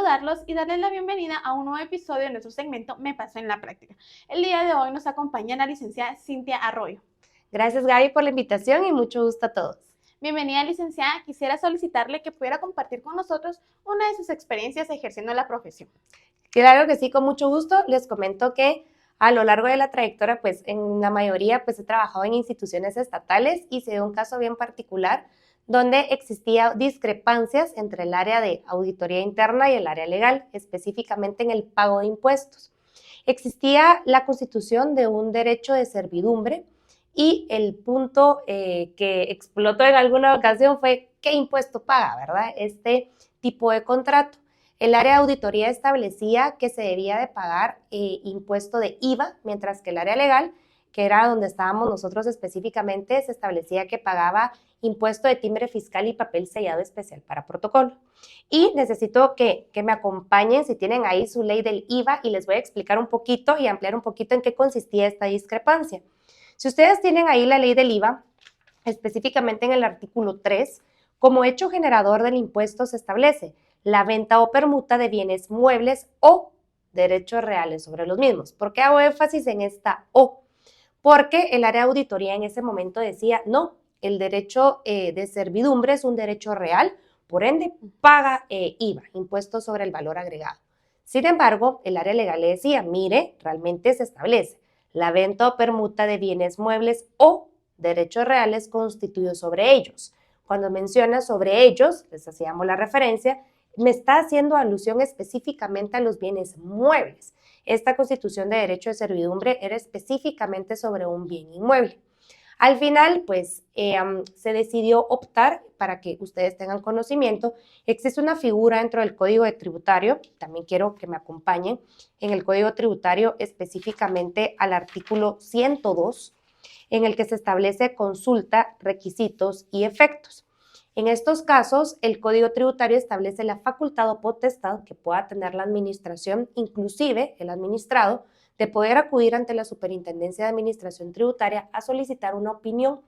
saludarlos y darles la bienvenida a un nuevo episodio de nuestro segmento Me pasó en la práctica. El día de hoy nos acompaña la licenciada Cintia Arroyo. Gracias, Gaby, por la invitación y mucho gusto a todos. Bienvenida, licenciada. Quisiera solicitarle que pudiera compartir con nosotros una de sus experiencias ejerciendo la profesión. Claro que sí, con mucho gusto. Les comento que a lo largo de la trayectoria, pues en la mayoría, pues he trabajado en instituciones estatales y se dio un caso bien particular donde existía discrepancias entre el área de auditoría interna y el área legal, específicamente en el pago de impuestos. Existía la constitución de un derecho de servidumbre y el punto que explotó en alguna ocasión fue qué impuesto paga, ¿verdad? Este tipo de contrato. El área de auditoría establecía que se debía de pagar impuesto de IVA, mientras que el área legal, que era donde estábamos nosotros específicamente, se establecía que pagaba impuesto de timbre fiscal y papel sellado especial para protocolo. Y necesito que me acompañen si tienen ahí su ley del IVA y les voy a explicar un poquito y ampliar un poquito en qué consistía esta discrepancia. Si ustedes tienen ahí la ley del IVA, específicamente en el artículo 3, como hecho generador del impuesto se establece la venta o permuta de bienes muebles o derechos reales sobre los mismos. ¿Por qué hago énfasis en esta O? Porque el área de auditoría en ese momento decía, no, el derecho de servidumbre es un derecho real, por ende paga IVA, impuesto sobre el valor agregado. Sin embargo, el área legal le decía, mire, realmente se establece la venta o permuta de bienes muebles o derechos reales constituidos sobre ellos. Cuando menciona sobre ellos, les hacíamos la referencia, me está haciendo alusión específicamente a los bienes muebles. Esta constitución de derecho de servidumbre era específicamente sobre un bien inmueble. Al final, pues, se decidió optar, para que ustedes tengan conocimiento, existe una figura dentro del Código de Tributario, también quiero que me acompañen, en el Código Tributario específicamente al artículo 102, en el que se establece consulta, requisitos y efectos. En estos casos, el Código Tributario establece la facultad o potestad que pueda tener la administración, inclusive el administrado, de poder acudir ante la Superintendencia de Administración Tributaria a solicitar una opinión.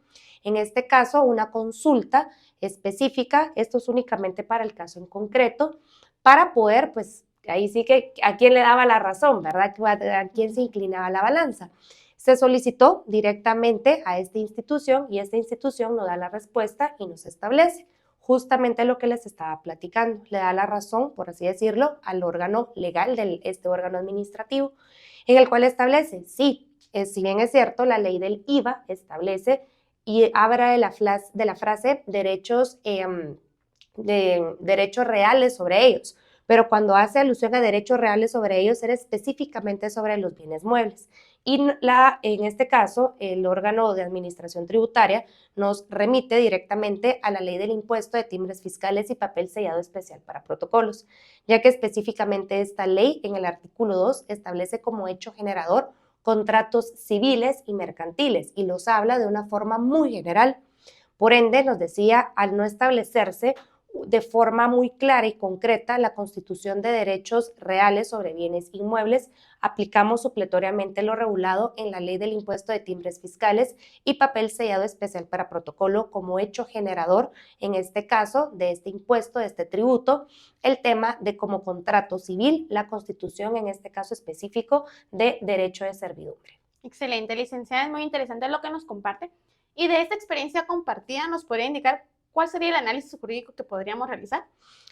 En este caso, una consulta específica, esto es únicamente para el caso en concreto, para poder, pues, ahí sí que a quién le daba la razón, ¿verdad? A quién se inclinaba la balanza. Se solicitó directamente a esta institución y esta institución nos da la respuesta y nos establece justamente lo que les estaba platicando. Le da la razón, por así decirlo, al órgano legal de este órgano administrativo, en el cual establece, sí, si bien es cierto, la ley del IVA establece y habla de la frase derechos, de derechos reales sobre ellos, pero cuando hace alusión a derechos reales sobre ellos, era específicamente sobre los bienes muebles. Y en este caso, el órgano de administración tributaria nos remite directamente a la ley del impuesto de timbres fiscales y papel sellado especial para protocolos, ya que específicamente esta ley en el artículo 2 establece como hecho generador contratos civiles y mercantiles y los habla de una forma muy general. Por ende, nos decía, al no establecerse de forma muy clara y concreta la constitución de derechos reales sobre bienes inmuebles, aplicamos supletoriamente lo regulado en la ley del impuesto de timbres fiscales y papel sellado especial para protocolo como hecho generador, en este caso, de este impuesto, de este tributo, el tema de como contrato civil, la constitución en este caso específico de derecho de servidumbre. Excelente, licenciada, es muy interesante lo que nos comparte. Y de esta experiencia compartida, ¿nos podría indicar cuál sería el análisis jurídico que podríamos realizar?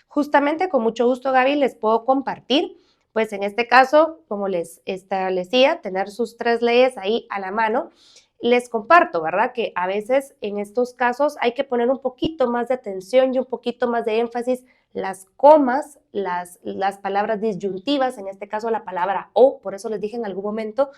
Justamente, con mucho gusto, Gaby, les puedo compartir, pues en este caso, como les establecía, tener sus 3 leyes ahí a la mano. Les comparto, ¿verdad? Que a veces en estos casos hay que poner un poquito más de atención y un poquito más de énfasis las comas, las palabras disyuntivas, en este caso la palabra o, por eso les dije en algún momento,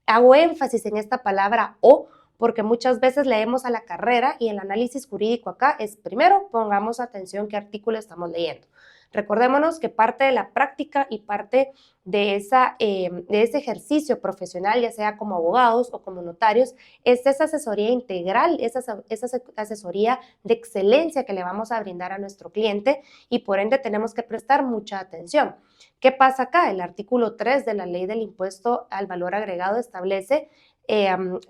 hago énfasis en esta palabra o, porque muchas veces leemos a la carrera y el análisis jurídico acá es, primero, pongamos atención qué artículo estamos leyendo. Recordémonos que parte de la práctica y parte de ese ejercicio profesional, ya sea como abogados o como notarios, es esa asesoría integral, esa asesoría de excelencia que le vamos a brindar a nuestro cliente y por ende tenemos que prestar mucha atención. ¿Qué pasa acá? El artículo 3 de la ley del impuesto al valor agregado establece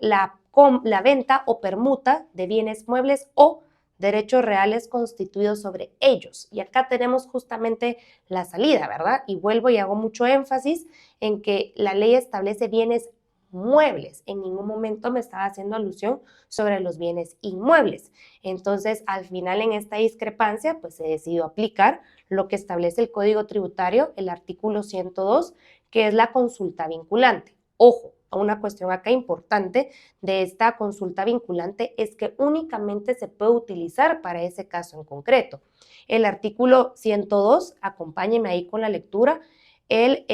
la venta o permuta de bienes muebles o derechos reales constituidos sobre ellos. Y acá tenemos justamente la salida, ¿verdad? Y vuelvo y hago mucho énfasis en que la ley establece bienes muebles. En ningún momento me estaba haciendo alusión sobre los bienes inmuebles. Entonces, al final en esta discrepancia, pues se decidió aplicar lo que establece el Código Tributario, el artículo 102, que es la consulta vinculante. Ojo, una cuestión acá importante de esta consulta vinculante es que únicamente se puede utilizar para ese caso en concreto. El artículo 102, acompáñeme ahí con la lectura, el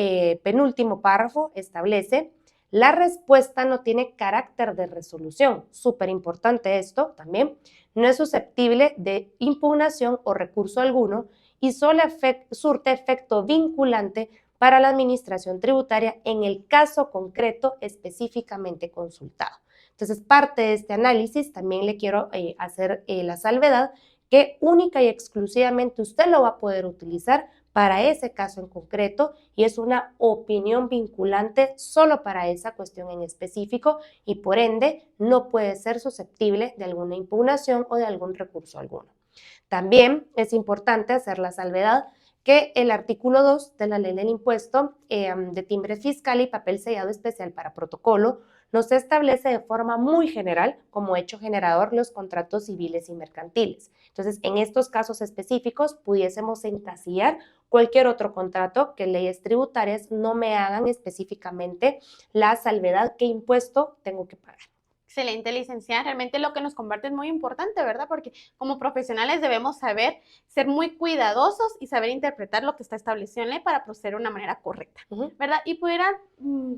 penúltimo párrafo establece: la respuesta no tiene carácter de resolución, súper importante esto también, no es susceptible de impugnación o recurso alguno y solo surte efecto vinculante para la administración tributaria en el caso concreto específicamente consultado. Entonces, parte de este análisis también le quiero hacer la salvedad que única y exclusivamente usted lo va a poder utilizar para ese caso en concreto y es una opinión vinculante solo para esa cuestión en específico y por ende no puede ser susceptible de alguna impugnación o de algún recurso alguno. También es importante hacer la salvedad que el artículo 2 de la ley del impuesto de timbre fiscal y papel sellado especial para protocolo nos establece de forma muy general como hecho generador los contratos civiles y mercantiles. Entonces, en estos casos específicos pudiésemos encasillar cualquier otro contrato que leyes tributarias no me hagan específicamente la salvedad qué impuesto tengo que pagar. Excelente, licenciada. Realmente lo que nos comparte es muy importante, ¿verdad? Porque como profesionales debemos saber ser muy cuidadosos y saber interpretar lo que está establecido en ley para proceder de una manera correcta, ¿verdad? ¿Y pudieran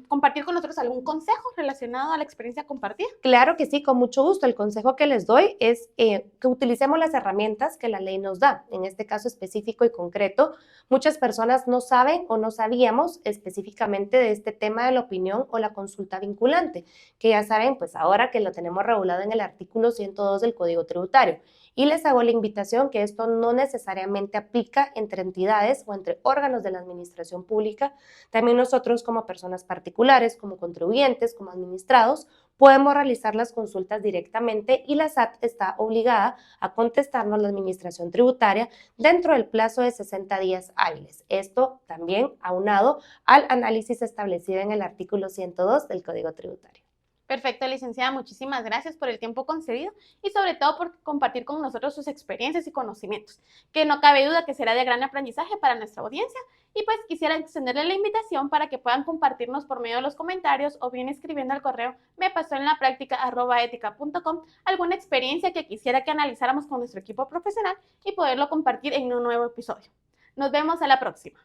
compartir con nosotros algún consejo relacionado a la experiencia compartida? Claro que sí, con mucho gusto. El consejo que les doy es que utilicemos las herramientas que la ley nos da. En este caso específico y concreto, muchas personas no saben o no sabíamos específicamente de este tema de la opinión o la consulta vinculante, que ya saben, pues ahora que lo tenemos regulado en el artículo 102 del Código Tributario. Y les hago la invitación que esto no necesariamente aplica entre entidades o entre órganos de la administración pública. También nosotros como personas particulares, como contribuyentes, como administrados, podemos realizar las consultas directamente y la SAT está obligada a contestarnos la administración tributaria dentro del plazo de 60 días hábiles. Esto también aunado al análisis establecido en el artículo 102 del Código Tributario. Perfecto, licenciada. Muchísimas gracias por el tiempo concedido y sobre todo por compartir con nosotros sus experiencias y conocimientos, que no cabe duda que será de gran aprendizaje para nuestra audiencia. Y pues quisiera extenderle la invitación para que puedan compartirnos por medio de los comentarios o bien escribiendo al correo mepasoenlapractica@etica.com alguna experiencia que quisiera que analizáramos con nuestro equipo profesional y poderlo compartir en un nuevo episodio. Nos vemos a la próxima.